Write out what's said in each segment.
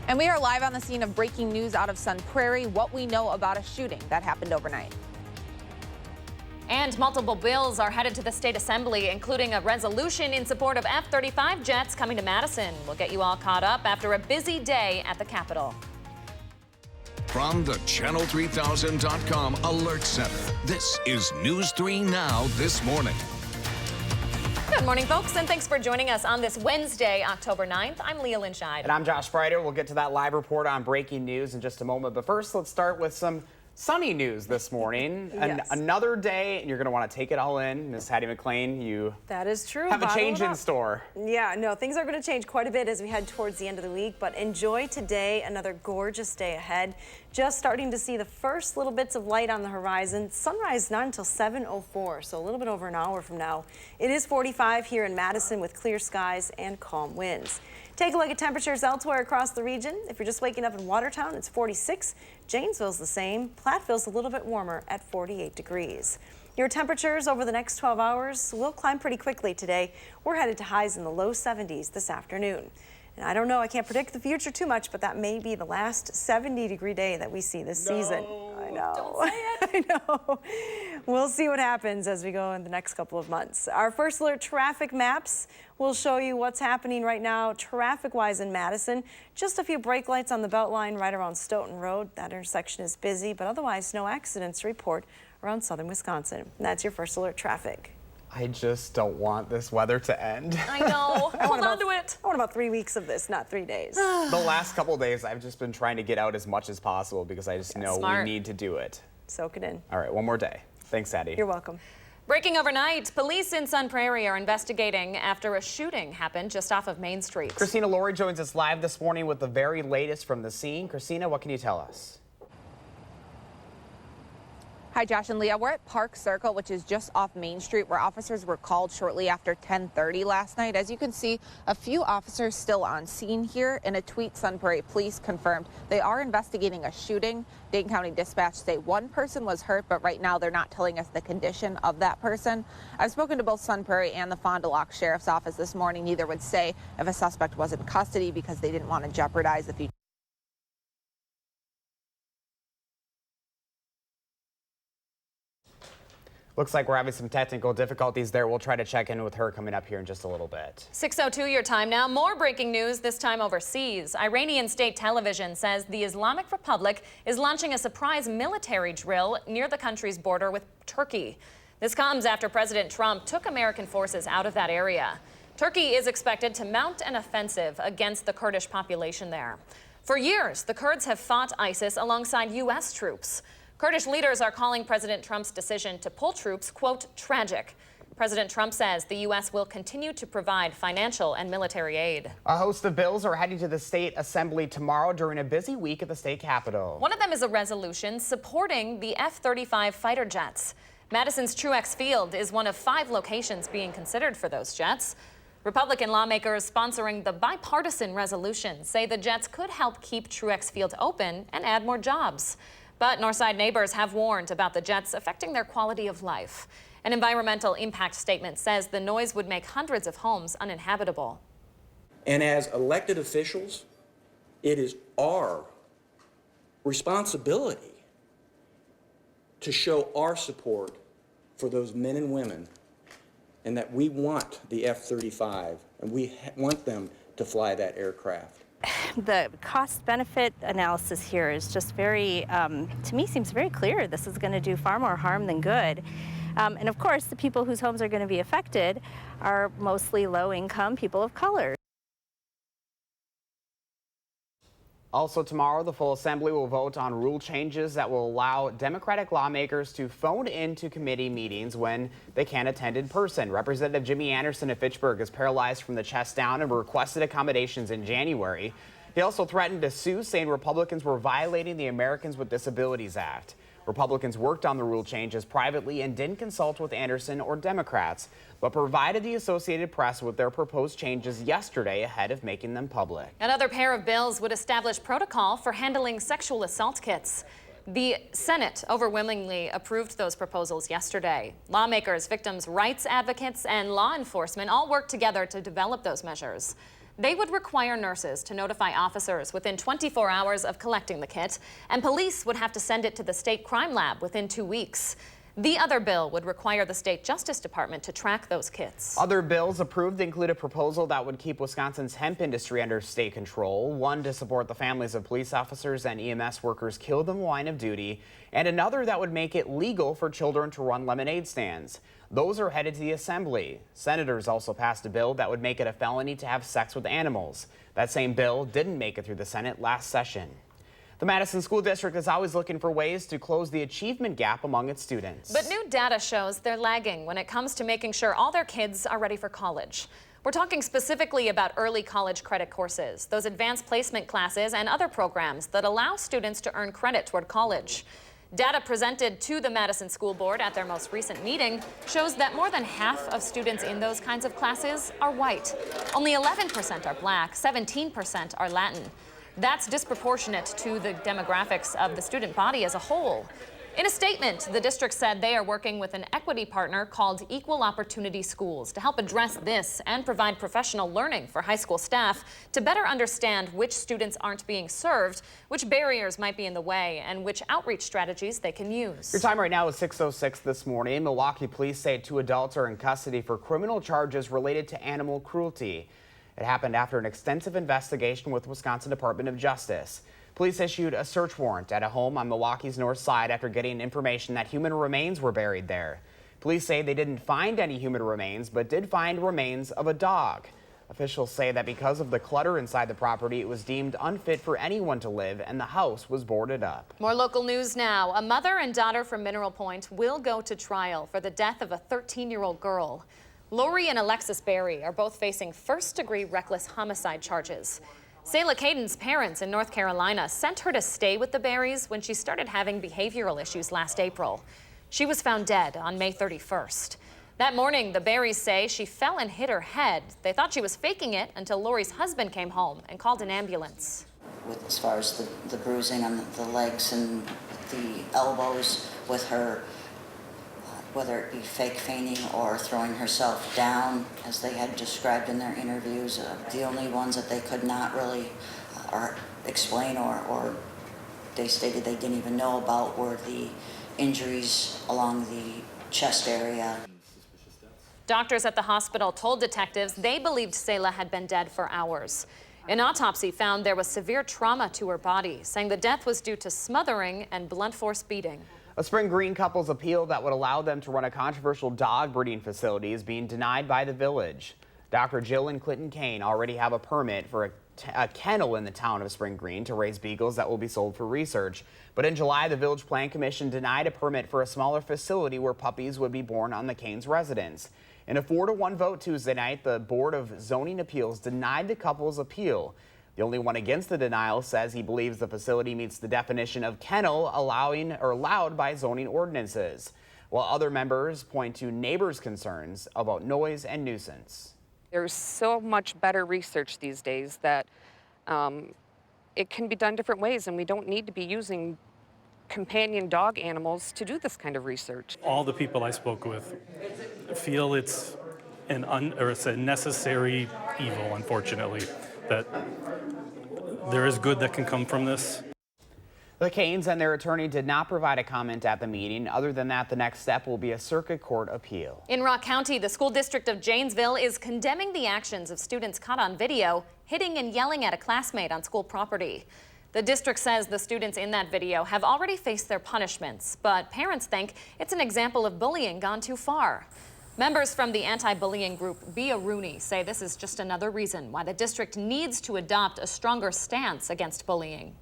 And we are live on the scene of breaking news out of Sun Prairie, what we know about a shooting that happened overnight. And multiple bills are headed to the state assembly, including a resolution in support of F-35 jets coming to Madison. We'll get you all caught up after a busy day at the Capitol. From the Channel3000.com Alert Center, this is News 3 Now this morning. Good morning, folks, and thanks for joining us on this Wednesday, October 9th. I'm Leah Lynchide. And I'm Josh Freider. We'll get to that live report on breaking news in just a moment. But first, let's start with some sunny news this morning. Yes. Another day, and you're going to want to take it all in. Miss Hattie McLean, you That is true. have a change in store. Yeah, no, things are going to change quite a bit as we head towards the end of the week, but enjoy today, another gorgeous day ahead. Just starting to see the first little bits of light on the horizon. Sunrise not until 7:04, so a little bit over an hour from now. It is 45 here in Madison with clear skies and calm winds. Take a look at temperatures elsewhere across the region. If you're just waking up in Watertown, it's 46. Janesville's the same. Platteville's a little bit warmer at 48 degrees. Your temperatures over the next 12 hours will climb pretty quickly today. We're headed to highs in the low 70s this afternoon. And I don't know, I can't predict the future too much, but that may be the last 70-degree day that we see this season. I know. Don't say it. I know. We'll see what happens as we go in the next couple of months. Our first alert traffic maps will show you what's happening right now traffic-wise in Madison. Just a few brake lights on the Beltline right around Stoughton Road. That intersection is busy, but otherwise no accidents to report around southern Wisconsin. And that's your first alert traffic. I just don't want this weather to end. I know. Hold on to it. I want about 3 weeks of this, not 3 days. The last couple of days, I've just been trying to get out as much as possible because I just know Smart. we need to do it. Soak it in. All right, one more day. Thanks, Hattie. You're welcome. Breaking overnight, police in Sun Prairie are investigating after a shooting happened just off of Main Street. Christina Laurie joins us live this morning with the very latest from the scene. Christina, what can you tell us? Hi, Josh and Leah. We're at Park Circle, which is just off Main Street, where officers were called shortly after 10:30 last night. As you can see, a few officers still on scene here. In a tweet, Sun Prairie Police confirmed they are investigating a shooting. Dane County Dispatch say one person was hurt, but right now they're not telling us the condition of that person. I've spoken to both Sun Prairie and the Fond du Lac Sheriff's Office this morning. Neither would say if a suspect was in custody because they didn't want to jeopardize the future. Looks like we're having some technical difficulties there. We'll try to check in with her coming up here in just a little bit. 6:02 your time now. More breaking news, this time overseas. Iranian state television says the Islamic Republic is launching a surprise military drill near the country's border with Turkey. This comes after President Trump took American forces out of that area. Turkey is expected to mount an offensive against the Kurdish population there. For years, the Kurds have fought ISIS alongside U.S. troops. Kurdish leaders are calling President Trump's decision to pull troops, quote, tragic. President Trump says the U.S. will continue to provide financial and military aid. A host of bills are heading to the state assembly tomorrow during a busy week at the state capitol. One of them is a resolution supporting the F-35 fighter jets. Madison's Truex Field is one of 5 locations being considered for those jets. Republican lawmakers sponsoring the bipartisan resolution say the jets could help keep Truex Field open and add more jobs. But Northside neighbors have warned about the jets affecting their quality of life. An environmental impact statement says the noise would make hundreds of homes uninhabitable. And as elected officials, it is our responsibility to show our support for those men and women, and that we want the F-35 and we want them to fly that aircraft. The cost-benefit analysis here is just very, to me, seems very clear. This is going to do far more harm than good. And of course, the people whose homes are going to be affected are mostly low-income people of color. Also tomorrow, the full assembly will vote on rule changes that will allow Democratic lawmakers to phone into committee meetings when they can't attend in person. Representative Jimmy Anderson of Fitchburg is paralyzed from the chest down and requested accommodations in January. He also threatened to sue, saying Republicans were violating the Americans with Disabilities Act. Republicans worked on the rule changes privately and didn't consult with Anderson or Democrats, but provided the Associated Press with their proposed changes yesterday ahead of making them public. Another pair of bills would establish protocol for handling sexual assault kits. The Senate overwhelmingly approved those proposals yesterday. Lawmakers, victims' rights advocates, and law enforcement all worked together to develop those measures. They would require nurses to notify officers within 24 hours of collecting the kit, and police would have to send it to the state crime lab within 2 weeks. The other bill would require the state Justice Department to track those kits. Other bills approved include a proposal that would keep Wisconsin's hemp industry under state control, one to support the families of police officers and EMS workers killed in the line of duty, and another that would make it legal for children to run lemonade stands. Those are headed to the Assembly. Senators also passed a bill that would make it a felony to have sex with animals. That same bill didn't make it through the Senate last session. The Madison School District is always looking for ways to close the achievement gap among its students. But new data shows they're lagging when it comes to making sure all their kids are ready for college. We're talking specifically about early college credit courses, those advanced placement classes and other programs that allow students to earn credit toward college. Data presented to the Madison School Board at their most recent meeting shows that more than half of students in those kinds of classes are white. Only 11% are black, 17% are Latin. That's disproportionate to the demographics of the student body as a whole. In a statement, the district said they are working with an equity partner called Equal Opportunity Schools to help address this and provide professional learning for high school staff to better understand which students aren't being served, which barriers might be in the way, and which outreach strategies they can use. Your time right now is 6:06 this morning. Milwaukee police say 2 adults are in custody for criminal charges related to animal cruelty. It happened after an extensive investigation with Wisconsin Department of Justice. Police issued a search warrant at a home on Milwaukee's north side after getting information that human remains were buried there. Police say they didn't find any human remains, but did find remains of a dog. Officials say that because of the clutter inside the property, it was deemed unfit for anyone to live, and the house was boarded up. More local news now. A mother and daughter from Mineral Point will go to trial for the death of a 13-year-old girl. Lori and Alexis Berry are both facing first-degree reckless homicide charges. Selah Caden's parents in North Carolina sent her to stay with the Berrys when she started having behavioral issues last April. She was found dead on May 31st. That morning, the Berrys say she fell and hit her head. They thought she was faking it until Lori's husband came home and called an ambulance. As far as the bruising on the legs and the elbows with her, whether it be fake fainting or throwing herself down, as they had described in their interviews. The only ones that they could not really explain or they stated they didn't even know about were the injuries along the chest area. Doctors at the hospital told detectives they believed Selah had been dead for hours. An autopsy found there was severe trauma to her body, saying the death was due to smothering and blunt force beating. A Spring Green couple's appeal that would allow them to run a controversial dog breeding facility is being denied by the village. Dr. Jill and Clinton Kane already have a permit for a kennel in the town of Spring Green to raise beagles that will be sold for research. But in July, the Village Plan Commission denied a permit for a smaller facility where puppies would be born on the Kane's residence. In a 4-1 vote Tuesday night, the Board of Zoning Appeals denied the couple's appeal. The only one against the denial says he believes the facility meets the definition of kennel allowed by zoning ordinances, while other members point to neighbors' concerns about noise and nuisance. There's so much better research these days that it can be done different ways, and we don't need to be using companion dog animals to do this kind of research. All the people I spoke with feel it's a necessary evil, unfortunately, that there is good that can come from this. The Canes and their attorney did not provide a comment at the meeting. Other than that, the next step will be a circuit court appeal. In Rock County, the school district of Janesville is condemning the actions of students caught on video hitting and yelling at a classmate on school property. The district says the students in that video have already faced their punishments, but parents think it's an example of bullying gone too far. Members from the anti-bullying group Be a Rooney say this is just another reason why the district needs to adopt a stronger stance against bullying.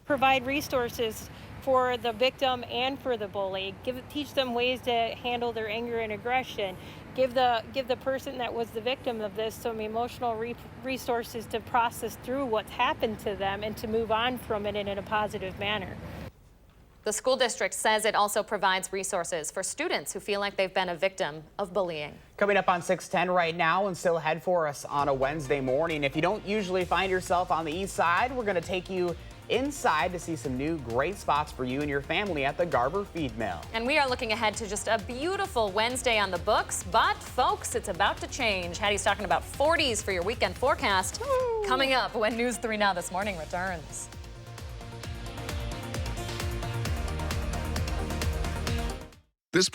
Provide resources for the victim and for the bully. Teach them ways to handle their anger and aggression. Give the person that was the victim of this some emotional resources to process through what's happened to them and to move on from it in a positive manner. The school district says it also provides resources for students who feel like they've been a victim of bullying. Coming up on 610 right now and still ahead for us on a Wednesday morning. If you don't usually find yourself on the east side, we're going to take you inside to see some new great spots for you and your family at the Garber Feed Mill. And we are looking ahead to just a beautiful Wednesday on the books, but folks, it's about to change. Hattie's talking about 40s for your weekend forecast. Woo! Coming up when News 3 Now This Morning returns. This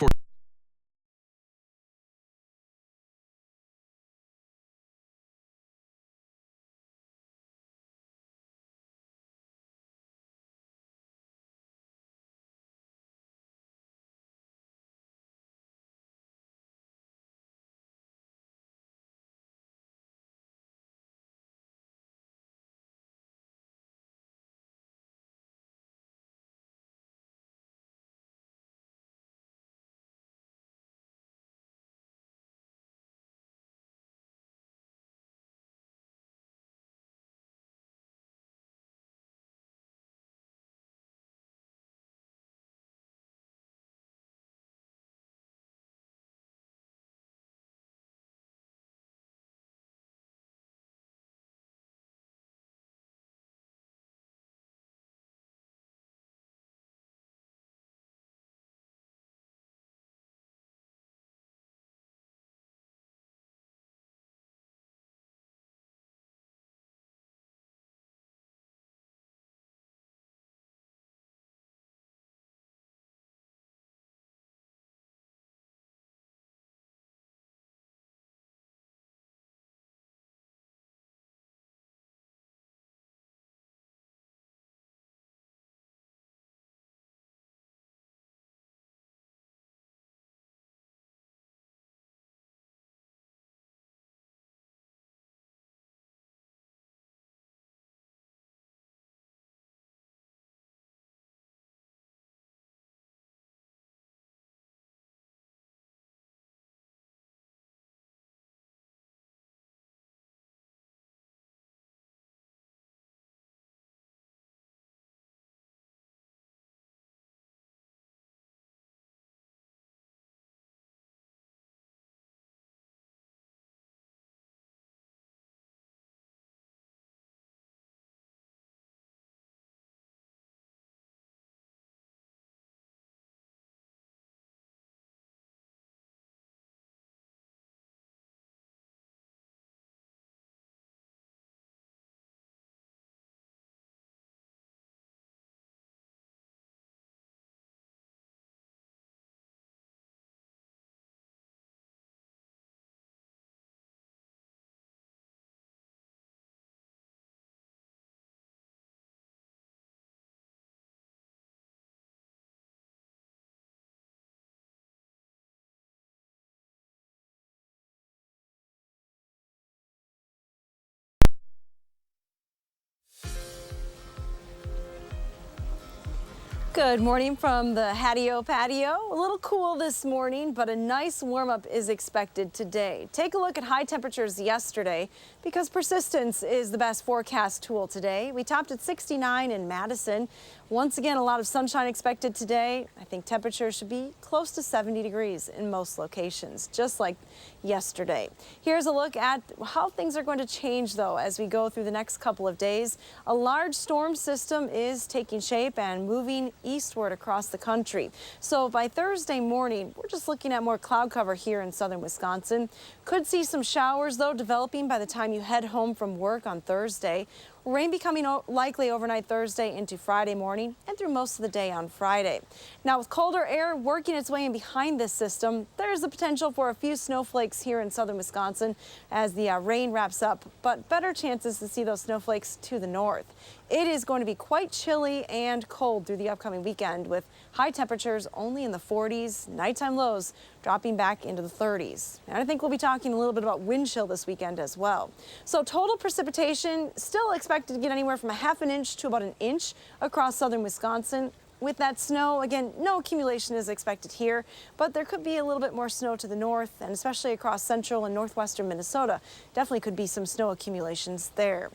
Good morning from the Hattie-O patio. A little cool this morning, but a nice warm-up is expected today. Take a look at high temperatures yesterday because persistence is the best forecast tool today. We topped at 69 in Madison. Once again, a lot of sunshine expected today. I think temperatures should be close to 70 degrees in most locations, just like yesterday. Here's a look at how things are going to change, though, as we go through the next couple of days. A large storm system is taking shape and moving eastward across the country. So by Thursday morning, we're just looking at more cloud cover here in southern Wisconsin. Could see some showers, though, developing by the time you head home from work on Thursday. Rain becoming likely overnight Thursday into Friday morning and through most of the day on Friday. Now, with colder air working its way in behind this system, there's the potential for a few snowflakes here in southern Wisconsin as the rain wraps up, but better chances to see those snowflakes to the north. It is going to be quite chilly and cold through the upcoming weekend, with high temperatures only in the 40s, nighttime lows dropping back into the 30s. And I think we'll be talking a little bit about wind chill this weekend as well. So total precipitation still expected to get anywhere from a half an inch to about an inch across southern Wisconsin. With that snow, again, no accumulation is expected here, but there could be a little bit more snow to the north, and especially across central and northwestern Minnesota. Definitely could be some snow accumulations there.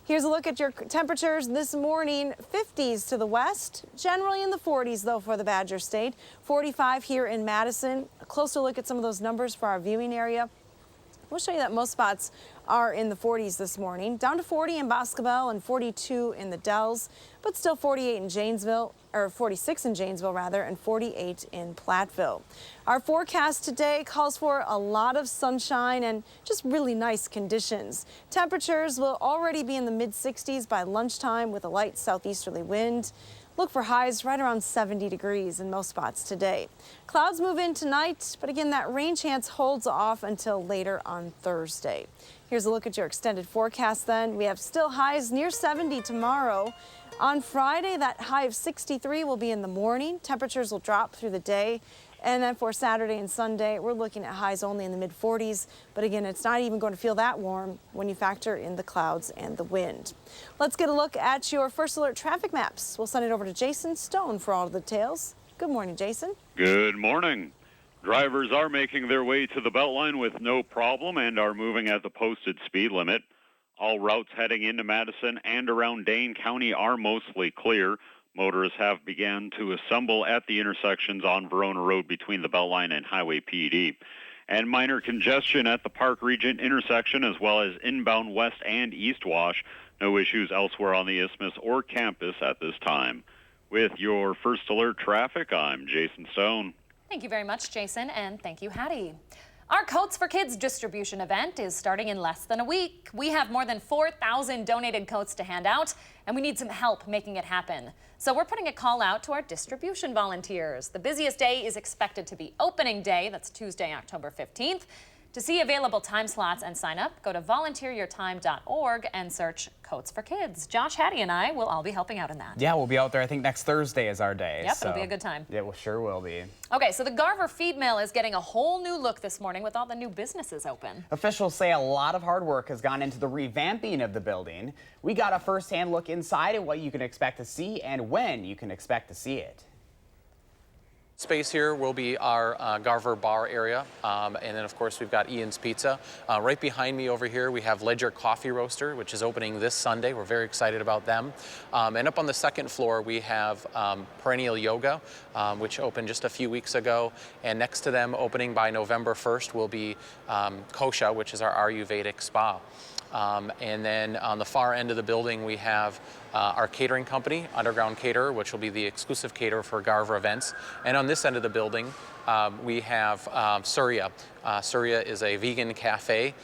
Here's a look at your temperatures this morning. 50s to the west, generally in the 40s though for the Badger State. 45 here in Madison. A closer look at some of those numbers for our viewing area. We'll show you that most spots are in the 40s this morning. Down to 40 in Boscobel and 42 in the Dells, but still 48 in Janesville, or 46 in Janesville rather, and 48 in Platteville. Our forecast today calls for a lot of sunshine and just really nice conditions. Temperatures will already be in the mid-60s by lunchtime with a light southeasterly wind. Look for highs right around 70 degrees in most spots today. Clouds move in tonight, but again, that rain chance holds off until later on Thursday. Here's a look at your extended forecast then. We have still highs near 70 tomorrow. On Friday, that high of 63 will be in the morning. Temperatures will drop through the day. And then for Saturday and Sunday, we're looking at highs only in the mid-40s. But again, it's not even going to feel that warm when you factor in the clouds and the wind. Let's get a look at your first alert traffic maps. We'll send it over to Jason Stone for all the details. Good morning, Jason. Good morning. Drivers are making their way to the Beltline with no problem and are moving at the posted speed limit. All routes heading into Madison and around Dane County are mostly clear. Motorists have begun to assemble at the intersections on Verona Road between the Beltline and Highway PD. And minor congestion at the Park Regent intersection as well as inbound west and east wash. No issues elsewhere on the Isthmus or campus at this time. With your first alert traffic, I'm Jason Stone. Thank you very much, Jason, and thank you, Hattie. Our Coats for Kids distribution event is starting in less than a week. We have more than 4,000 donated coats to hand out, and we need some help making it happen. So we're putting a call out to our distribution volunteers. The busiest day is expected to be opening day. That's Tuesday, October 15th. To see available time slots and sign up, go to volunteeryourtime.org and search Coats for Kids. Josh, Hattie, and I will all be helping out in that. Yeah, we'll be out there. I think next Thursday is our day. Yep, it'll be a good time. Yeah, well, sure will be. Okay, so the Garver Feed Mill is getting a whole new look this morning with all the new businesses open. Officials say a lot of hard work has gone into the revamping of the building. We got a first-hand look inside at what you can expect to see and when you can expect to see it. Space here will be our Garver bar area, and then of course we've got Ian's Pizza. Right behind me over here we have Ledger Coffee Roaster, which is opening this Sunday. We're very excited about them. And up on the second floor we have Perennial Yoga, which opened just a few weeks ago. And next to them, opening by November 1st, will be Kosha, which is our Ayurvedic spa. And then on the far end of the building we have our catering company, Underground Caterer, which will be the exclusive caterer for Garver events. And on this end of the building we have Surya. Surya is a vegan cafe.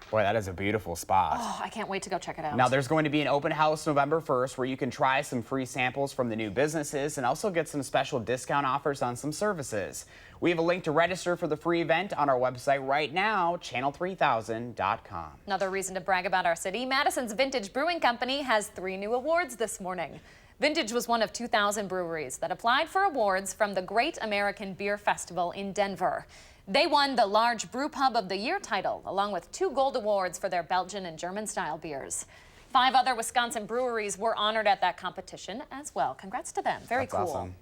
Boy, that is a beautiful spot. Oh, I can't wait to go check it out. Now, there's going to be an open house November 1st where you can try some free samples from the new businesses and also get some special discount offers on some services. We have a link to register for the free event on our website right now, channel3000.com. Another reason to brag about our city, Madison's Vintage Brewing Company has 3 new awards this morning. Vintage was one of 2,000 breweries that applied for awards from the Great American Beer Festival in Denver. They won the Large Brew Pub of the Year title, along with 2 gold awards for their Belgian and German-style beers. 5 other Wisconsin breweries were honored at that competition as well. Congrats to them. Very cool. Awesome.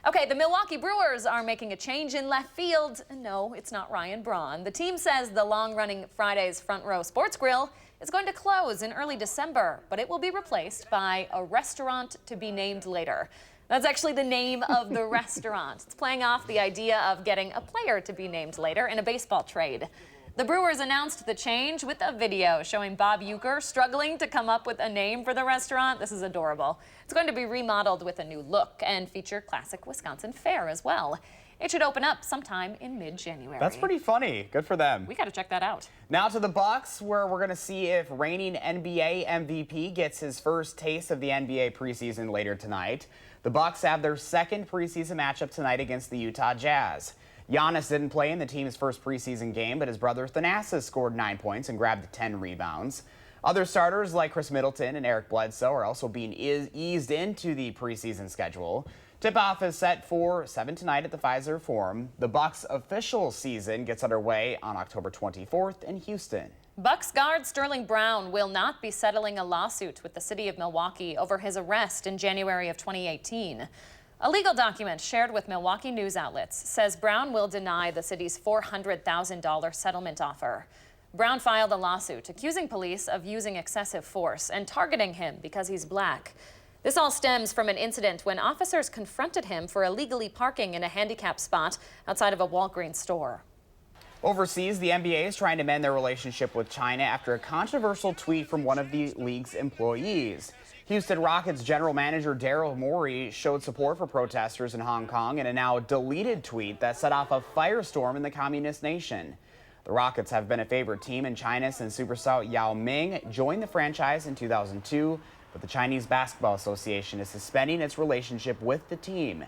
Okay, the Milwaukee Brewers are making a change in left field. No, it's not Ryan Braun. The team says the long-running Friday's Front Row Sports Grill is going to close in early December, but it will be replaced by a restaurant to be named later. That's actually the name of the restaurant. It's playing off the idea of getting a player to be named later in a baseball trade. The Brewers announced the change with a video showing Bob Uecker struggling to come up with a name for the restaurant. This is adorable. It's going to be remodeled with a new look and feature classic Wisconsin fare as well. It should open up sometime in mid-January. That's pretty funny. Good for them. We got to check that out. Now to the Bucks, where we're going to see if reigning NBA MVP gets his first taste of the NBA preseason later tonight. The Bucks have their second preseason matchup tonight against the Utah Jazz. Giannis didn't play in the team's first preseason game, but his brother Thanasis scored 9 points and grabbed 10 rebounds. Other starters like Chris Middleton and Eric Bledsoe are also being eased into the preseason schedule. Tip-off is set for 7 tonight at the Pfizer Forum. The Bucks' official season gets underway on October 24th in Houston. Bucks guard Sterling Brown will not be settling a lawsuit with the city of Milwaukee over his arrest in January of 2018. A legal document shared with Milwaukee news outlets says Brown will deny the city's $400,000 settlement offer. Brown filed a lawsuit accusing police of using excessive force and targeting him because he's black. This all stems from an incident when officers confronted him for illegally parking in a handicapped spot outside of a Walgreens store. Overseas, the NBA is trying to mend their relationship with China after a controversial tweet from one of the league's employees. Houston Rockets general manager Daryl Morey showed support for protesters in Hong Kong in a now deleted tweet that set off a firestorm in the communist nation. The Rockets have been a favorite team in China since superstar Yao Ming joined the franchise in 2002, but the Chinese Basketball Association is suspending its relationship with the team.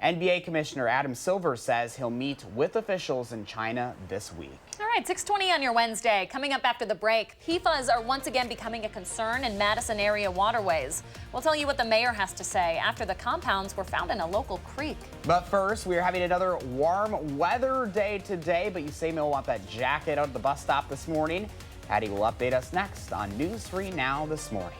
NBA Commissioner Adam Silver says he'll meet with officials in China this week. All right, 6:20 on your Wednesday. Coming up after the break, PFAS are once again becoming a concern in Madison area waterways. We'll tell you what the mayor has to say after the compounds were found in a local creek. But first, we are having another warm weather day today, but you say you'll want that jacket out at the bus stop this morning. Patty will update us next on News 3 Now this morning.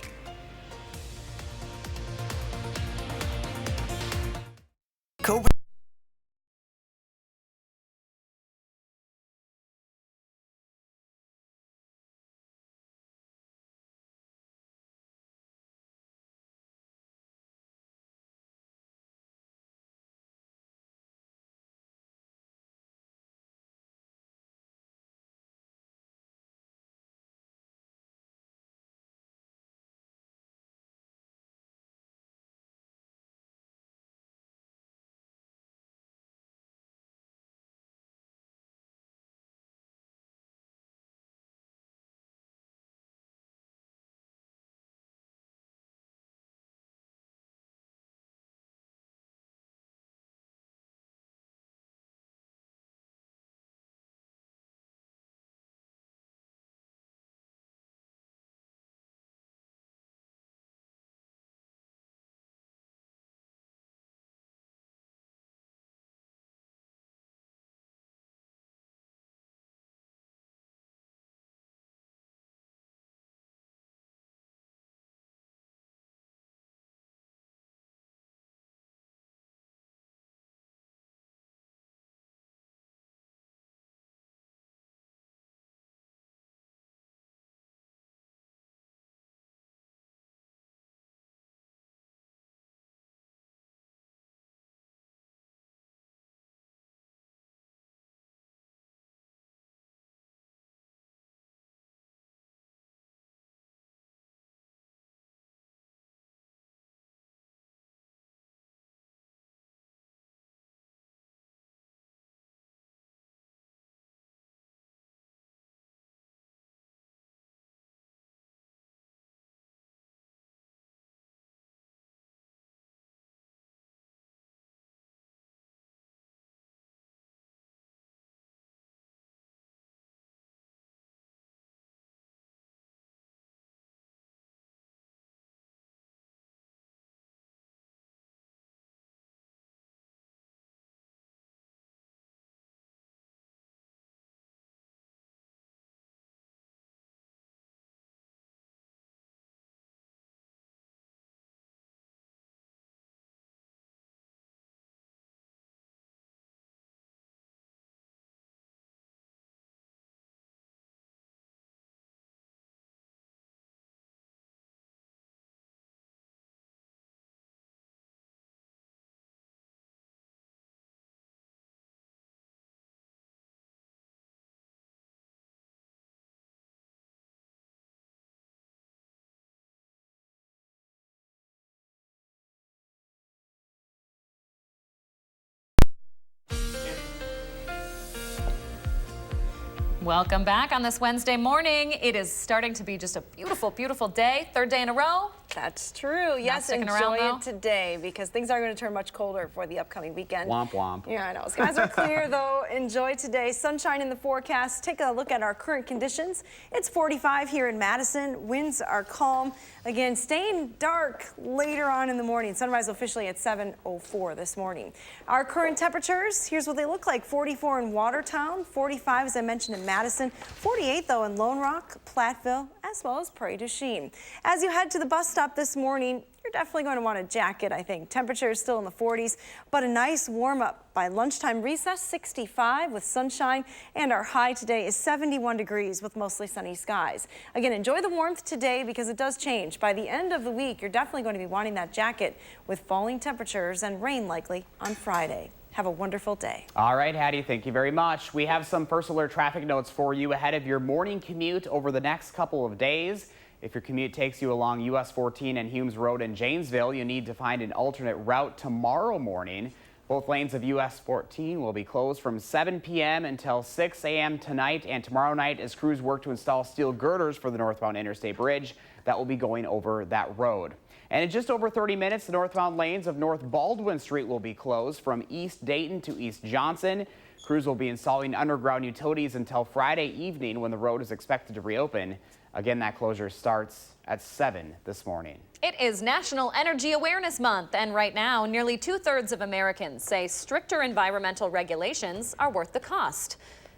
Welcome back on this Wednesday morning. It is starting to be just a beautiful, beautiful day. Third day in a row. That's true. Yes, enjoy it today because things are going to turn much colder for the upcoming weekend. Womp womp. Yeah, I know. Skies are clear though. Enjoy today. Sunshine in the forecast. Take a look at our current conditions. It's 45 here in Madison. Winds are calm. Again, staying dark later on in the morning. Sunrise officially at 7:04 this morning. Our current temperatures, here's what they look like. 44 in Watertown, 45 as I mentioned in Madison, 48 though in Lone Rock, Platteville, as well as Prairie du Chien. As you head to the bus stop this morning, you're you're definitely going to want a jacket, I think. Temperature is still in the 40s, but a nice warm up by lunchtime recess, 65 with sunshine, and our high today is 71 degrees with mostly sunny skies. Again, enjoy the warmth today because it does change. By the end of the week, you're definitely going to be wanting that jacket with falling temperatures and rain likely on Friday. Have a wonderful day. All right, Hattie, thank you very much. We have some first alert traffic notes for you ahead of your morning commute over the next couple of days. If your commute takes you along US 14 and Humes Road in Janesville, you need to find an alternate route tomorrow morning. Both lanes of US 14 will be closed from 7 p.m. until 6 a.m. tonight and tomorrow night as crews work to install steel girders for the northbound interstate bridge that will be going over that road. And in just over 30 minutes, the northbound lanes of North Baldwin Street will be closed from East Dayton to East Johnson. Crews will be installing underground utilities until Friday evening when the road is expected to reopen. Again, that closure starts at 7 this morning. It is National Energy Awareness Month, and right now, nearly 2/3 of Americans say stricter environmental regulations are worth the cost.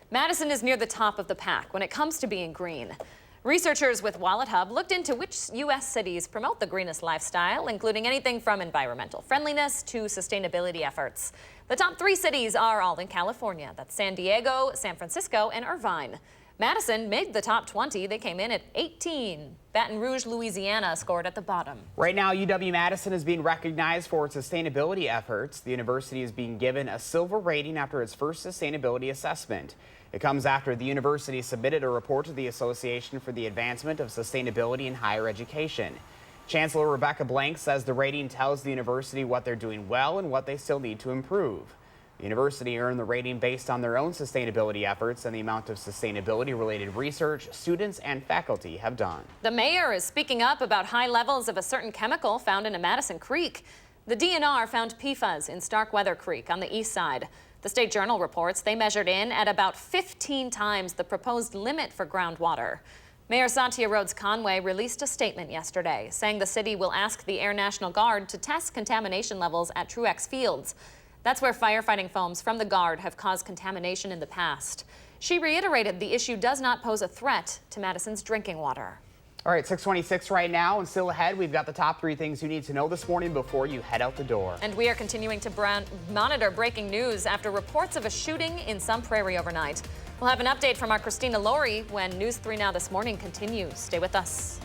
Madison is near the top of the pack when it comes to being green. Researchers with Wallet Hub looked into which U.S. cities promote the greenest lifestyle, including anything from environmental friendliness to sustainability efforts. The top 3 cities are all in California. That's San Diego, San Francisco, and Irvine. Madison made the top 20. They came in at 18. Baton Rouge, Louisiana scored at the bottom. Right now, UW-Madison is being recognized for its sustainability efforts. The university is being given a silver rating after its first sustainability assessment. It comes after the university submitted a report to the Association for the Advancement of Sustainability in Higher Education. Chancellor Rebecca Blank says the rating tells the university what they're doing well and what they still need to improve. The university earned the rating based on their own sustainability efforts and the amount of sustainability-related research students and faculty have done. The mayor is speaking up about high levels of a certain chemical found in a Madison creek. The DNR found PFAS in Starkweather Creek on the east side. The State Journal reports they measured in at about 15 times the proposed limit for groundwater. Mayor Satya Rhodes Conway released a statement yesterday saying the city will ask the Air National Guard to test contamination levels at Truex Fields. That's where firefighting foams from the Guard have caused contamination in the past. She reiterated the issue does not pose a threat to Madison's drinking water. All right, 6:26 right now, and still ahead, we've got the top 3 things you need to know this morning before you head out the door. And we are continuing to monitor breaking news after reports of a shooting in Sun Prairie overnight. We'll have an update from our Christina Laurie when News 3 Now This Morning continues. Stay with us.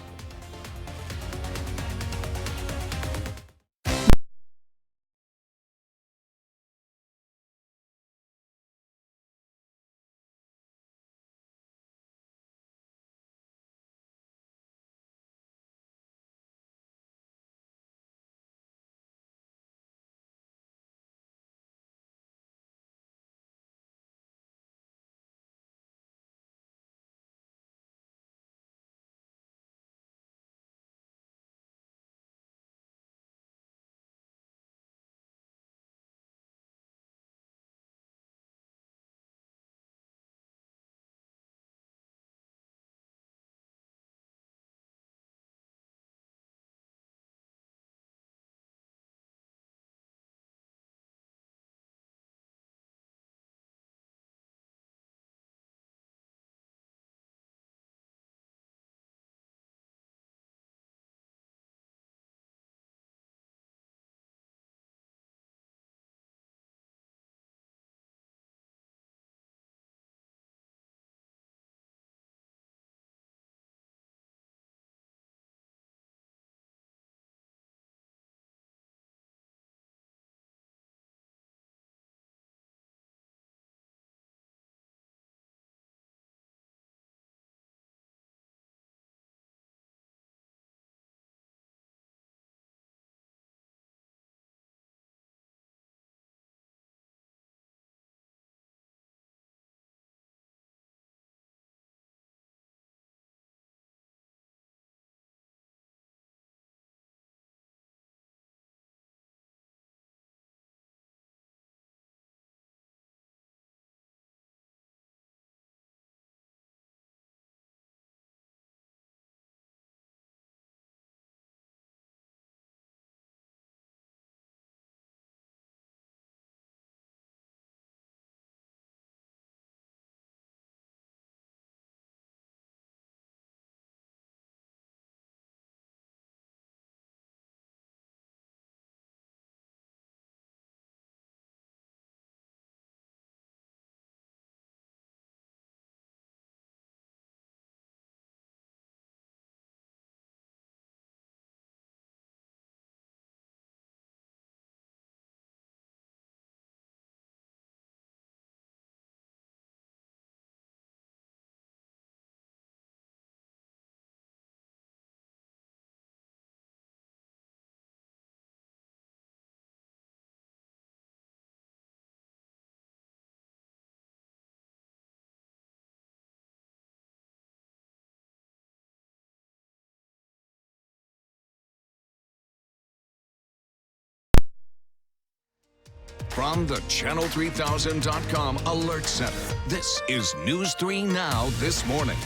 From the Channel3000.com Alert Center, this is News 3 Now this morning.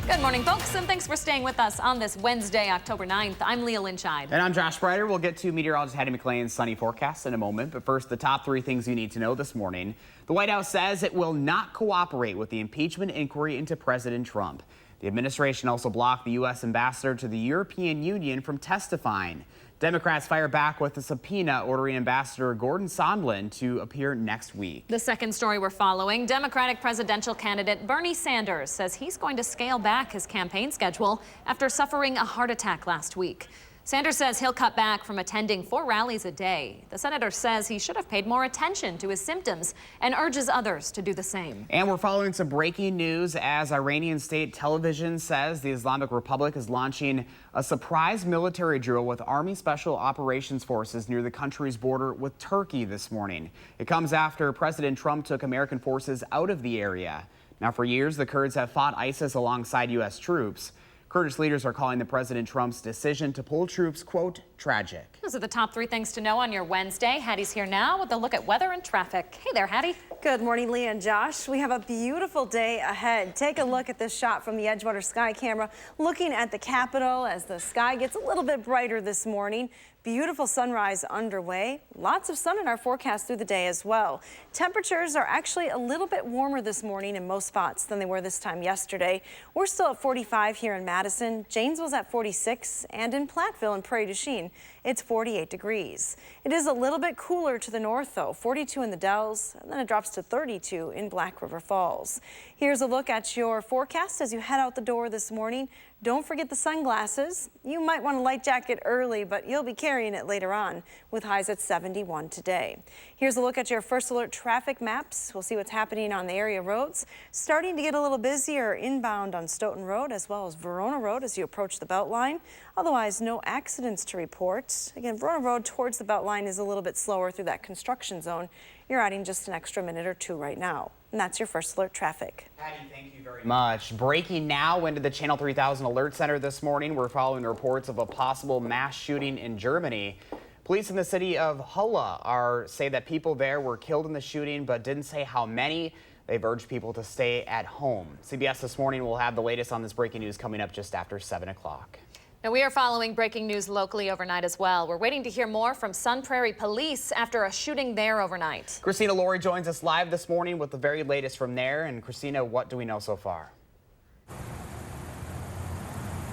Good morning, folks, and thanks for staying with us on this Wednesday, October 9th. I'm Leah Lynchide. And I'm Josh Breider. We'll get to meteorologist Hattie McLean's sunny forecast in a moment. But first, the top 3 things you need to know this morning. The White House says it will not cooperate with the impeachment inquiry into President Trump. The administration also blocked the U.S. ambassador to the European Union from testifying. Democrats fire back with a subpoena ordering Ambassador Gordon Sondland to appear next week. The second story we're following, Democratic presidential candidate Bernie Sanders says he's going to scale back his campaign schedule after suffering a heart attack last week. Sanders says he'll cut back from attending 4 rallies a day. The senator says he should have paid more attention to his symptoms and urges others to do the same. And we're following some breaking news as Iranian state television says the Islamic Republic is launching a surprise military drill with Army Special Operations Forces near the country's border with Turkey this morning. It comes after President Trump took American forces out of the area. Now, for years, the Kurds have fought ISIS alongside U.S. troops. Kurdish leaders are calling the President Trump's decision to pull troops, quote, tragic. Those are the top 3 things to know on your Wednesday. Hattie's here now with a look at weather and traffic. Hey there, Hattie. Good morning, Leah and Josh. We have a beautiful day ahead. Take a look at this shot from the Edgewater Sky Camera, looking at the Capitol as the sky gets a little bit brighter this morning. Beautiful sunrise underway. Lots of sun in our forecast through the day as well. Temperatures are actually a little bit warmer this morning in most spots than they were this time yesterday. We're still at 45 here in Madison. Janesville's at 46, and in Platteville and Prairie du Chien, it's 48 degrees. It is a little bit cooler to the north, though, 42 in the Dells, and then it drops to 32 in Black River Falls. Here's a look at your forecast as you head out the door this morning. Don't forget the sunglasses. You might want a light jacket early, but you'll be carrying it later on with highs at 71 today. Here's a look at your first alert traffic maps. We'll see what's happening on the area roads. Starting to get a little busier inbound on Stoughton Road as well as Verona Road as you approach the Beltline. Otherwise, no accidents to report. Again, Verona Road towards the Beltline is a little bit slower through that construction zone. You're adding just an extra minute or 2 right now. And that's your first alert traffic. Patty, thank you very much. Breaking now into the Channel 3000 Alert Center this morning. We're following reports of a possible mass shooting in Germany. Police in the city of Halle say that people there were killed in the shooting, but didn't say how many. They've urged people to stay at home. CBS This Morning will have the latest on this breaking news coming up just after 7 o'clock. Now, we are following breaking news locally overnight as well. We're waiting to hear more from Sun Prairie Police after a shooting there overnight. Christina Laurie joins us live this morning with the very latest from there. And Christina, what do we know so far?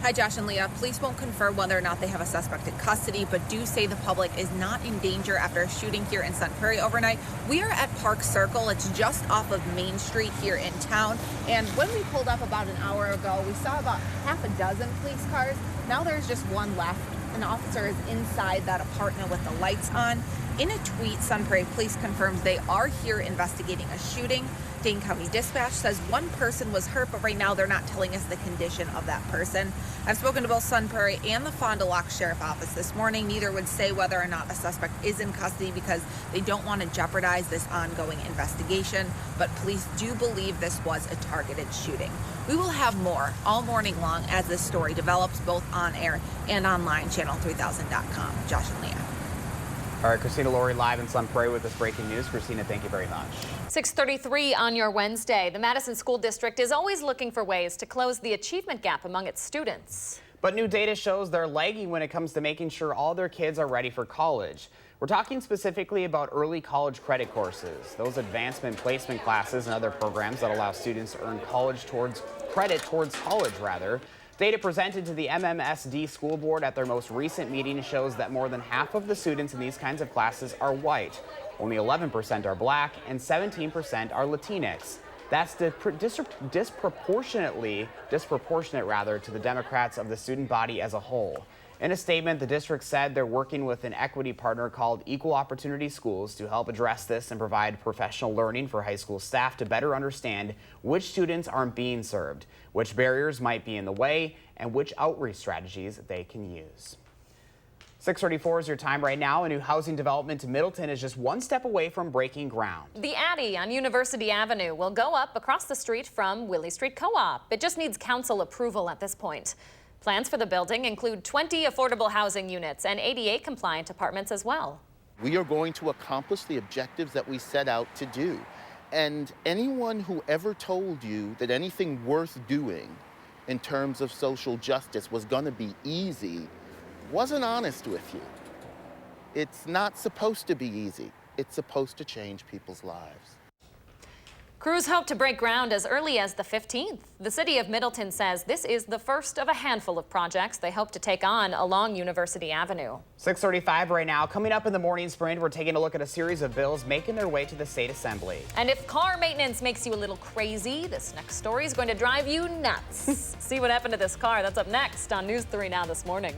Hi, Josh and Leah. Police won't confirm whether or not they have a suspect in custody, but do say the public is not in danger after a shooting here in Sun Prairie overnight. We are at Park Circle. It's just off of Main Street here in town. And when we pulled up about an hour ago, we saw about half a dozen police cars. Now there's just one left. An officer is inside that apartment with the lights on. In a tweet, Sun Prairie Police confirms they are here investigating a shooting. Dane County Dispatch says one person was hurt, but right now they're not telling us the condition of that person. I've spoken to both Sun Prairie and the Fond du Lac Sheriff Office this morning. Neither would say whether or not a suspect is in custody because they don't want to jeopardize this ongoing investigation. But police do believe this was a targeted shooting. We will have more all morning long as this story develops, both on air and online, channel3000.com. Josh and Leah. All right, Christina Laurie live in Sun Prairie with this breaking news. Christina, thank you very much. 6:33 on your Wednesday. The Madison School District is always looking for ways to close the achievement gap among its students. But new data shows they're lagging when it comes to making sure all their kids are ready for college. We're talking specifically about early college credit courses, those advancement placement classes and other programs that allow students to earn college credit towards college. Data presented to the MMSD School Board at their most recent meeting shows that more than half of the students in these kinds of classes are white. Only 11% are black and 17% are Latinx. That's disproportionate to the Democrats of the student body as a whole. In a statement, the district said they're working with an equity partner called Equal Opportunity Schools to help address this and provide professional learning for high school staff to better understand which students aren't being served, which barriers might be in the way, and which outreach strategies they can use. 6:34 is your time right now. A new housing development in Middleton is just one step away from breaking ground. The Addy on University Avenue will go up across the street from Willie Street Co-op. It just needs council approval at this point. Plans for the building include 20 affordable housing units and ADA-compliant apartments as well. We are going to accomplish the objectives that we set out to do. And anyone who ever told you that anything worth doing in terms of social justice was going to be easy wasn't honest with you. It's not supposed to be easy. It's supposed to change people's lives. Crews hope to break ground as early as the 15th. The city of Middleton says this is the first of a handful of projects they hope to take on along University Avenue. 6:35 right now. Coming up in the morning sprint, we're taking a look at a series of bills making their way to the state assembly. And if car maintenance makes you a little crazy, this next story is going to drive you nuts. See what happened to this car. That's up next on News 3 Now this morning.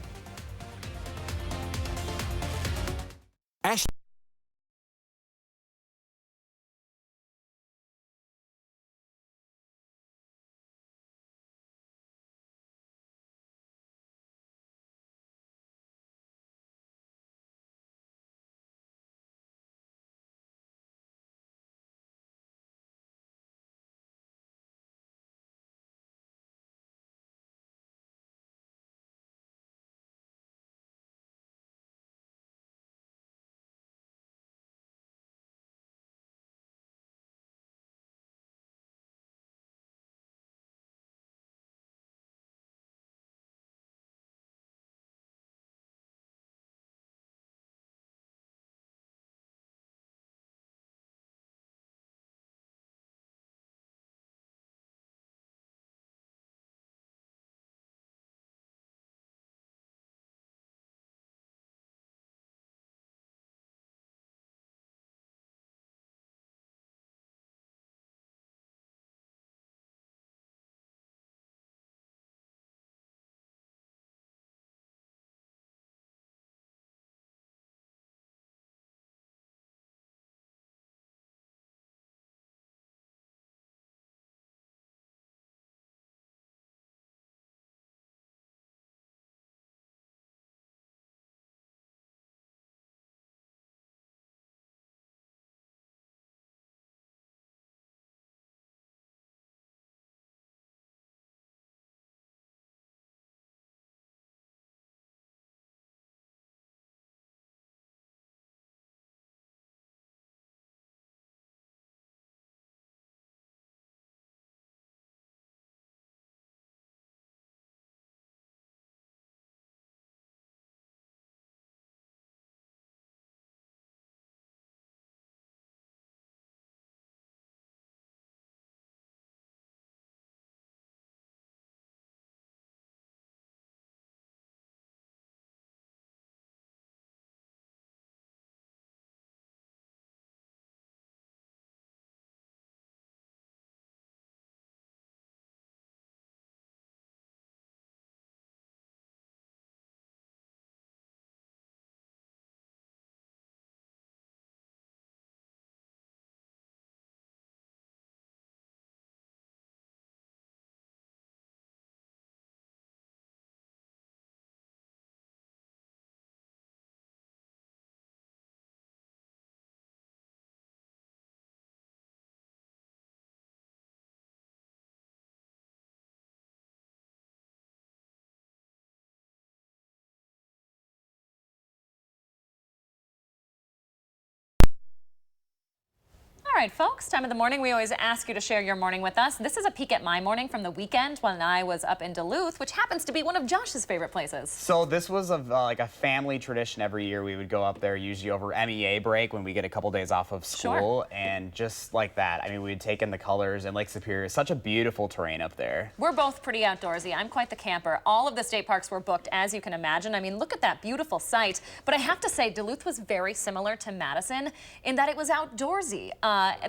All right, folks, time of the morning. We always ask you to share your morning with us. This is a peek at my morning from the weekend when I was up in Duluth, which happens to be one of Josh's favorite places. So this was like a family tradition every year. We would go up there usually over MEA break when we get a couple days off of school. Sure. And just like that, I mean, we'd take in the colors, and Lake Superior is such a beautiful terrain up there. We're both pretty outdoorsy. I'm quite the camper. All of the state parks were booked, as you can imagine. I mean, look at that beautiful site. But I have to say, Duluth was very similar to Madison in that it was outdoorsy.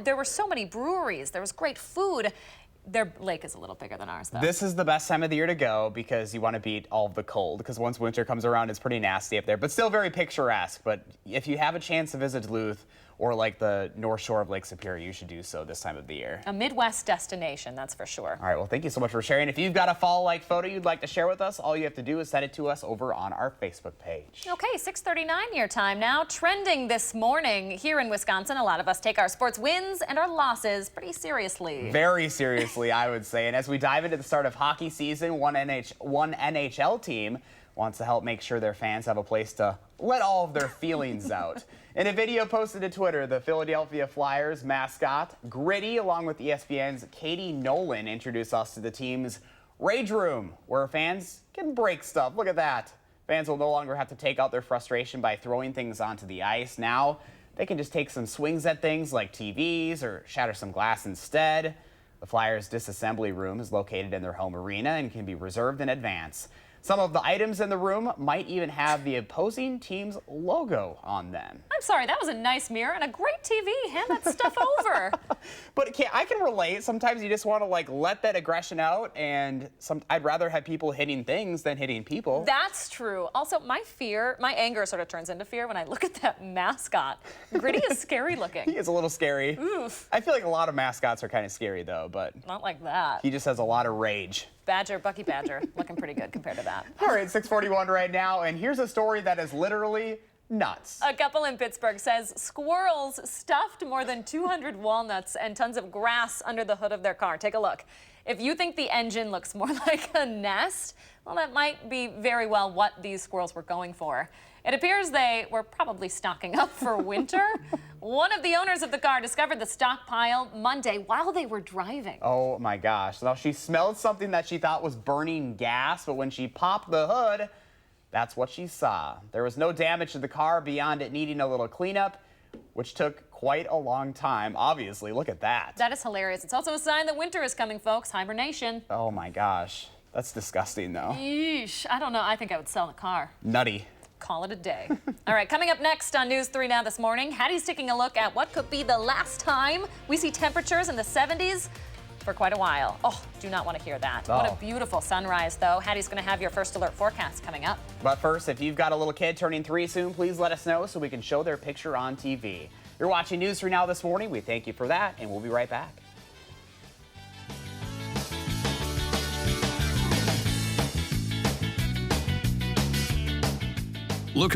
There were so many breweries. There was great food. Their lake is a little bigger than ours, though. This is the best time of the year to go because you want to beat all of the cold, because once winter comes around, it's pretty nasty up there, but still very picturesque. But if you have a chance to visit Duluth or like the North Shore of Lake Superior, you should do so this time of the year. A Midwest destination, that's for sure. All right, well, thank you so much for sharing. If you've got a fall-like photo you'd like to share with us, all you have to do is send it to us over on our Facebook page. Okay, 6:39 your time now. Trending this morning here in Wisconsin, a lot of us take our sports wins and our losses pretty seriously. Very seriously, I would say. And as we dive into the start of hockey season, one NHL team wants to help make sure their fans have a place to let all of their feelings out. In a video posted to Twitter, the Philadelphia Flyers mascot, Gritty, along with ESPN's Katie Nolan, introduced us to the team's Rage Room, where fans can break stuff. Look at that. Fans will no longer have to take out their frustration by throwing things onto the ice. Now, they can just take some swings at things like TVs or shatter some glass instead. The Flyers' disassembly room is located in their home arena and can be reserved in advance. Some of the items in the room might even have the opposing team's logo on them. I'm sorry, that was a nice mirror and a great TV. Hand that stuff over. But I can relate. Sometimes you just want to let that aggression out, and I'd rather have people hitting things than hitting people. That's true. Also, my anger sort of turns into fear when I look at that mascot. Gritty is scary looking. He is a little scary. Oof. I feel like a lot of mascots are kind of scary though, but not like that. He just has a lot of rage. Bucky Badger, looking pretty good compared to that. All right, 6:41 right now, and here's a story that is literally nuts. A couple in Pittsburgh says squirrels stuffed more than 200 walnuts and tons of grass under the hood of their car. Take a look. If you think the engine looks more like a nest, well, that might be very well what these squirrels were going for. It appears they were probably stocking up for winter. One of the owners of the car discovered the stockpile Monday while they were driving. Oh my gosh. Now, she smelled something that she thought was burning gas, but when she popped the hood, that's what she saw. There was no damage to the car beyond it needing a little cleanup, which took quite a long time. Obviously, look at that. That is hilarious. It's also a sign that winter is coming, folks. Hibernation. Oh my gosh. That's disgusting, though. Yeesh. I don't know. I think I would sell the car. Nutty. Call it a day. All right, coming up next on News 3 Now this morning, Hattie's taking a look at what could be the last time we see temperatures in the 70s for quite a while. Oh, do not want to hear that. Oh. What a beautiful sunrise, though. Hattie's going to have your first alert forecast coming up. But first, if you've got a little kid turning 3 soon, please let us know so we can show their picture on TV. You're watching News 3 Now this morning. We thank you for that, and we'll be right back. Look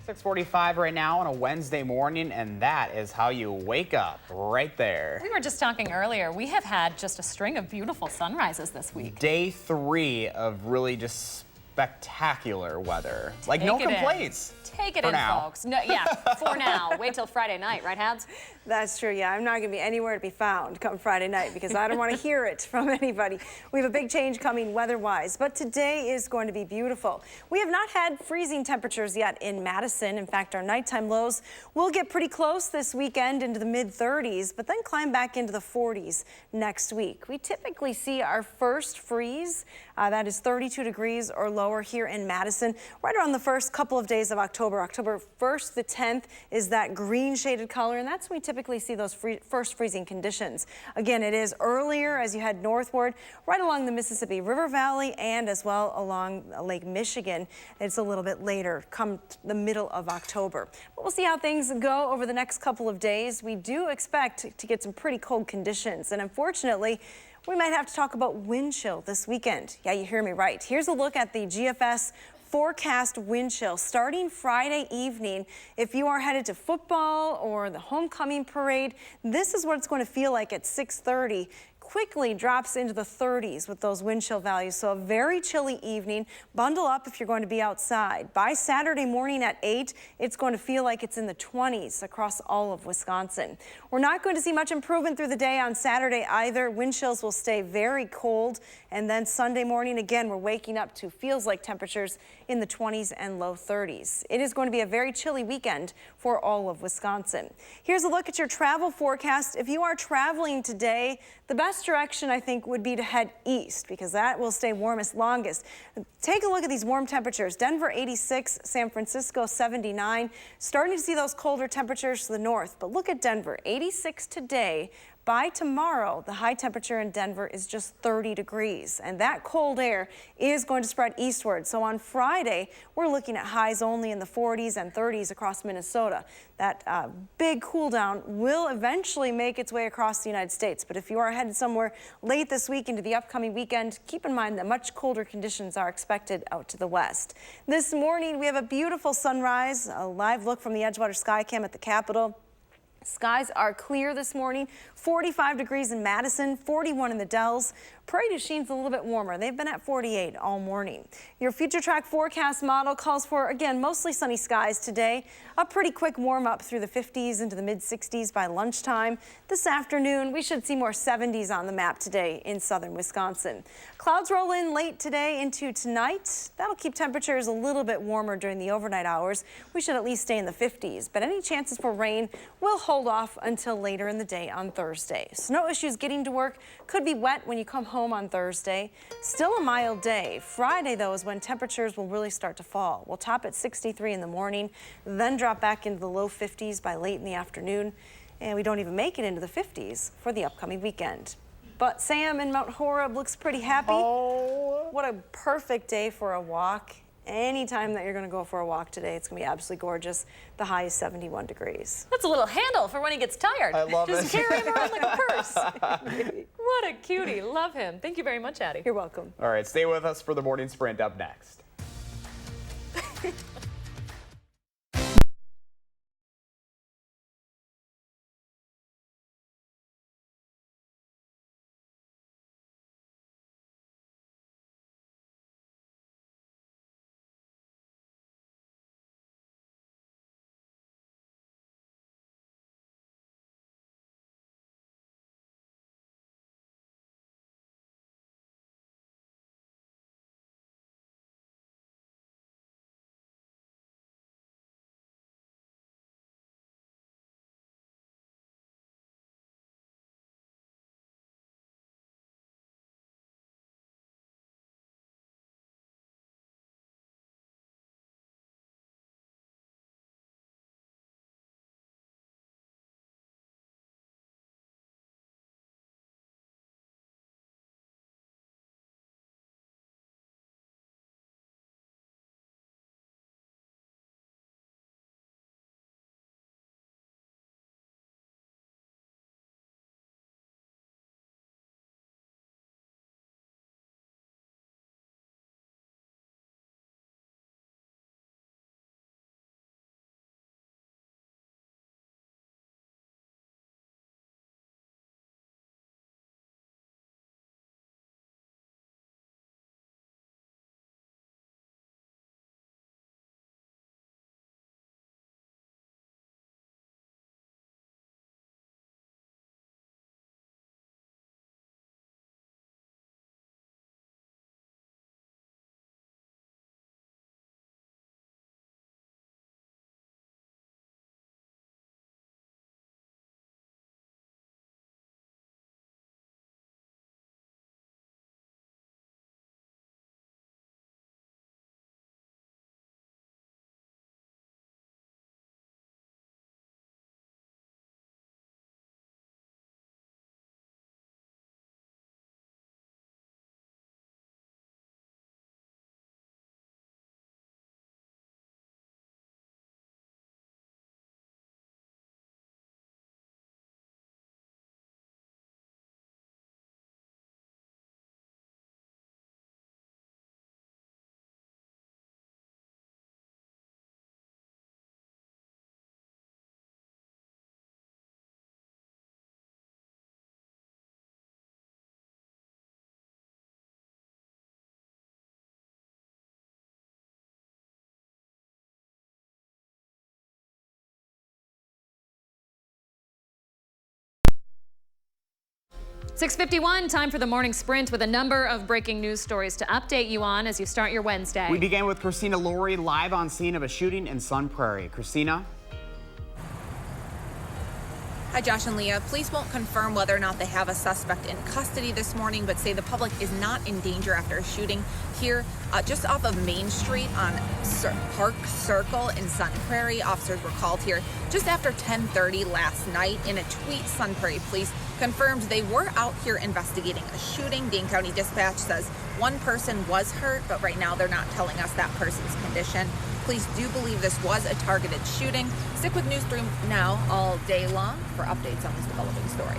6:45 right now on a Wednesday morning, and that is how you wake up right there. We were just talking earlier. We have had just a string of beautiful sunrises this week. Day 3 of really just spectacular weather. Like, no complaints. Take it in, folks. No, yeah, for now. Wait till Friday night, right, Hads? That's true. Yeah, I'm not going to be anywhere to be found come Friday night because I don't want to hear it from anybody. We have a big change coming weather-wise, but today is going to be beautiful. We have not had freezing temperatures yet in Madison. In fact, our nighttime lows will get pretty close this weekend into the mid-30s, but then climb back into the 40s next week. We typically see our first freeze, that is 32 degrees or lower here in Madison, right around the first couple of days of October. October 1st, the 10th is that green shaded color, and that's when we typically see those first freezing conditions. Again, it is earlier as you head northward, right along the Mississippi River Valley and as well along Lake Michigan. It's a little bit later, come the middle of October. But we'll see how things go over the next couple of days. We do expect to get some pretty cold conditions, and unfortunately, we might have to talk about wind chill this weekend. Yeah, you hear me right. Here's a look at the GFS forecast wind chill starting Friday evening. If you are headed to football or the homecoming parade, this is what it's going to feel like at 6:30. Quickly drops into the 30s with those wind chill values. So a very chilly evening. Bundle up if you're going to be outside. By Saturday morning at 8, it's going to feel like it's in the 20s across all of Wisconsin. We're not going to see much improvement through the day on Saturday either. Wind chills will stay very cold. And then Sunday morning, again, we're waking up to feels like temperatures in the 20s and low 30s. It is going to be a very chilly weekend for all of Wisconsin. Here's a look at your travel forecast. If you are traveling today, the best direction, I think, would be to head east because that will stay warmest longest. Take a look at these warm temperatures. Denver 86, San Francisco 79. Starting to see those colder temperatures to the north. But look at Denver, 86 today. By tomorrow, the high temperature in Denver is just 30 degrees, and that cold air is going to spread eastward. So on Friday, we're looking at highs only in the 40s and 30s across Minnesota. That big cool down will eventually make its way across the United States. But if you are headed somewhere late this week into the upcoming weekend, keep in mind that much colder conditions are expected out to the west. This morning, we have a beautiful sunrise, a live look from the Edgewater Skycam at the Capitol. Skies are clear this morning, 45 degrees in Madison, 41 in the Dells. Prairie du Chine's a little bit warmer. They've been at 48 all morning. Your future track forecast model calls for, again, mostly sunny skies today. A pretty quick warm up through the 50s into the mid 60s by lunchtime. This afternoon, we should see more 70s on the map today in southern Wisconsin. Clouds roll in late today into tonight. That'll keep temperatures a little bit warmer during the overnight hours. We should at least stay in the 50s, but any chances for rain will hold off until later in the day on Thursday. Snow issues getting to work. Could be wet when you come home on Thursday. Still a mild day. Friday, though, is when temperatures will really start to fall. We'll top at 63 in the morning, then drop back into the low 50s by late in the afternoon. And we don't even make it into the 50s for the upcoming weekend. But Sam in Mount Horeb looks pretty happy. Oh. What a perfect day for a walk. Anytime that you're going to go for a walk today, it's going to be absolutely gorgeous. The high is 71 degrees. That's a little handle for when he gets tired. I love Just it. carry him around like a purse. What a cutie. Love him. Thank you very much, Addie. You're welcome. All right, stay with us for the morning sprint up next. 6:51, time for the morning sprint with a number of breaking news stories to update you on as you start your Wednesday. We begin with Christina Laurie live on scene of a shooting in Sun Prairie. Christina? Hi, Josh and Leah. Police won't confirm whether or not they have a suspect in custody this morning, but say the public is not in danger after a shooting here just off of Main Street on Park Circle in Sun Prairie. Officers were called here just after 10:30 last night. In a tweet, Sun Prairie Police confirmed they were out here investigating a shooting. Dane County Dispatch says one person was hurt, but right now they're not telling us that person's condition. Police do believe this was a targeted shooting. Stick with News 3 Now all day long for updates on this developing story.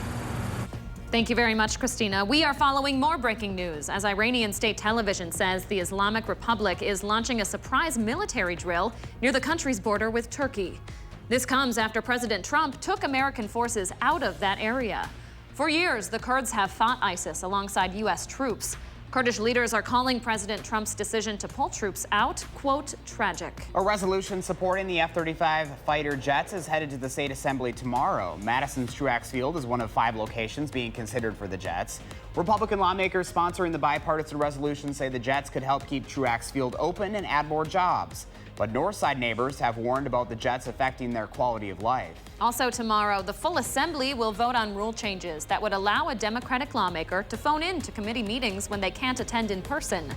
Thank you very much, Christina. We are following more breaking news as Iranian state television says the Islamic Republic is launching a surprise military drill near the country's border with Turkey. This comes after President Trump took American forces out of that area. For years, the Kurds have fought ISIS alongside U.S. troops. Kurdish leaders are calling President Trump's decision to pull troops out, quote, tragic. A resolution supporting the F-35 fighter jets is headed to the state assembly tomorrow. Madison's Truax Field is one of 5 locations being considered for the jets. Republican lawmakers sponsoring the bipartisan resolution say the jets could help keep Truax Field open and add more jobs. But Northside neighbors have warned about the jets affecting their quality of life. Also tomorrow, the full assembly will vote on rule changes that would allow a Democratic lawmaker to phone in to committee meetings when they can't attend in person.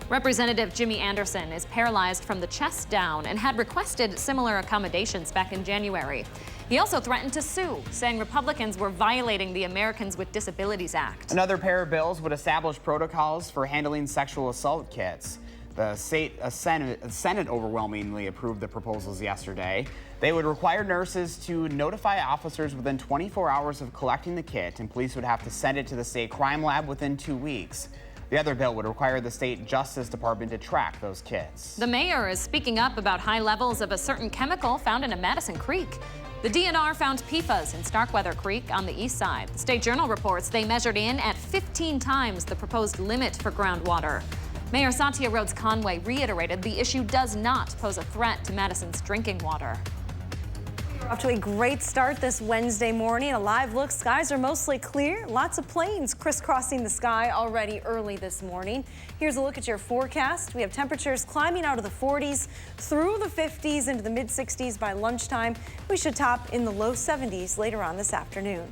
Representative Jimmy Anderson is paralyzed from the chest down and had requested similar accommodations back in January. He also threatened to sue, saying Republicans were violating the Americans with Disabilities Act. Another pair of bills would establish protocols for handling sexual assault kits. The Senate overwhelmingly approved the proposals yesterday. They would require nurses to notify officers within 24 hours of collecting the kit, and police would have to send it to the state crime lab within 2 weeks. The other bill would require the state Justice Department to track those kits. The mayor is speaking up about high levels of a certain chemical found in a Madison creek. The DNR found PFAS in Starkweather Creek on the east side. The State Journal reports they measured in at 15 times the proposed limit for groundwater. Mayor Satya Rhodes Conway reiterated the issue does not pose a threat to Madison's drinking water. We're off to a great start this Wednesday morning. A live look, skies are mostly clear. Lots of planes crisscrossing the sky already early this morning. Here's a look at your forecast. We have temperatures climbing out of the 40s through the 50s into the mid 60s by lunchtime. We should top in the low 70s later on this afternoon.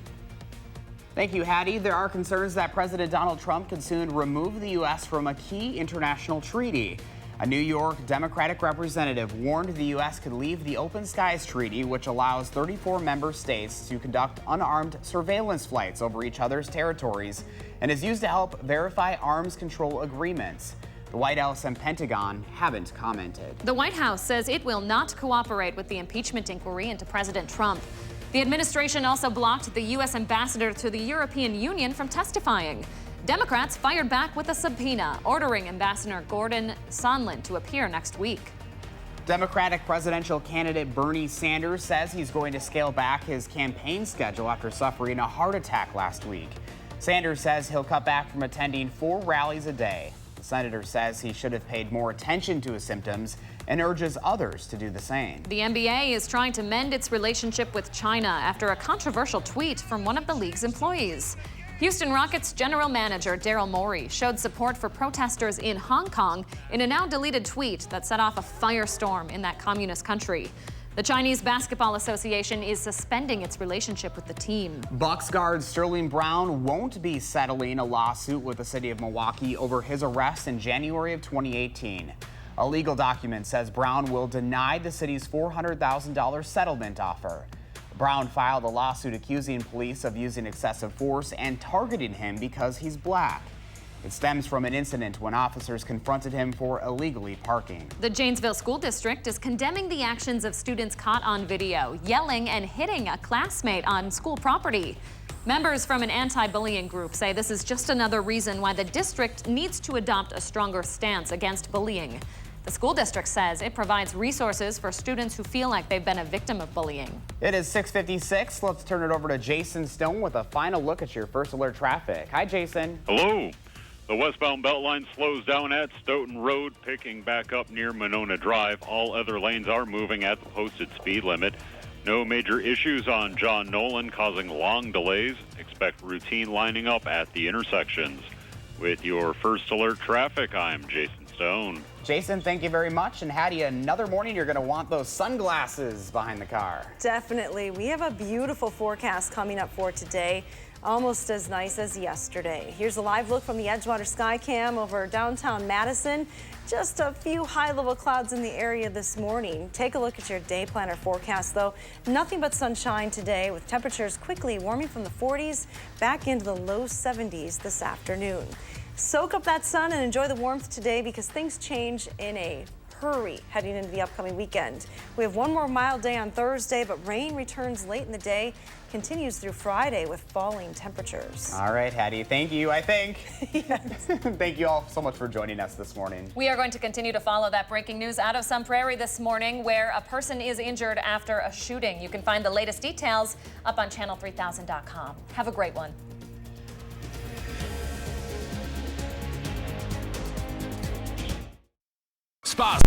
Thank you, Hattie. There are concerns that President Donald Trump could soon remove the U.S. from a key international treaty. A New York Democratic representative warned the U.S. could leave the Open Skies Treaty, which allows 34 member states to conduct unarmed surveillance flights over each other's territories and is used to help verify arms control agreements. The White House and Pentagon haven't commented. The White House says it will not cooperate with the impeachment inquiry into President Trump. The administration also blocked the U.S. ambassador to the European Union from testifying. Democrats fired back with a subpoena, ordering Ambassador Gordon Sondland to appear next week. Democratic presidential candidate Bernie Sanders says he's going to scale back his campaign schedule after suffering a heart attack last week. Sanders says he'll cut back from attending 4 rallies a day. The senator says he should have paid more attention to his symptoms and urges others to do the same. The NBA is trying to mend its relationship with China after a controversial tweet from one of the league's employees. Houston Rockets general manager Daryl Morey showed support for protesters in Hong Kong in a now deleted tweet that set off a firestorm in that communist country. The Chinese Basketball Association is suspending its relationship with the team. Bucks guard Sterling Brown won't be settling a lawsuit with the city of Milwaukee over his arrest in January of 2018. A legal document says Brown will deny the city's $400,000 settlement offer. Brown filed a lawsuit accusing police of using excessive force and targeting him because he's black. It stems from an incident when officers confronted him for illegally parking. The Janesville School District is condemning the actions of students caught on video, yelling and hitting a classmate on school property. Members from an anti-bullying group say this is just another reason why the district needs to adopt a stronger stance against bullying. The school district says it provides resources for students who feel like they've been a victim of bullying. It is 6:56. Let's turn it over to Jason Stone with a final look at your first alert traffic. Hi, Jason. Hello. The westbound Beltline slows down at Stoughton Road, picking back up near Monona Drive. All other lanes are moving at the posted speed limit. No major issues on John Nolan causing long delays. Expect routine lining up at the intersections. With your first alert traffic, I'm Jason Stone. Jason, thank you very much. And Hattie, another morning you're going to want those sunglasses behind the car. Definitely. We have a beautiful forecast coming up for today. Almost as nice as yesterday. Here's a live look from the Edgewater Skycam over downtown Madison. Just a few high-level clouds in the area this morning. Take a look at your day planner forecast, though. Nothing but sunshine today, with temperatures quickly warming from the 40s back into the low 70s this afternoon. Soak up that sun and enjoy the warmth today, because things change in a hurry heading into the upcoming weekend. We have one more mild day on Thursday, but rain returns late in the day, continues through Friday with falling temperatures. All right, Hattie, thank you, I think. Yes. Thank you all so much for joining us this morning. We are going to continue to follow that breaking news out of Sun Prairie this morning, where a person is injured after a shooting. You can find the latest details up on channel3000.com. Have a great one. Spas.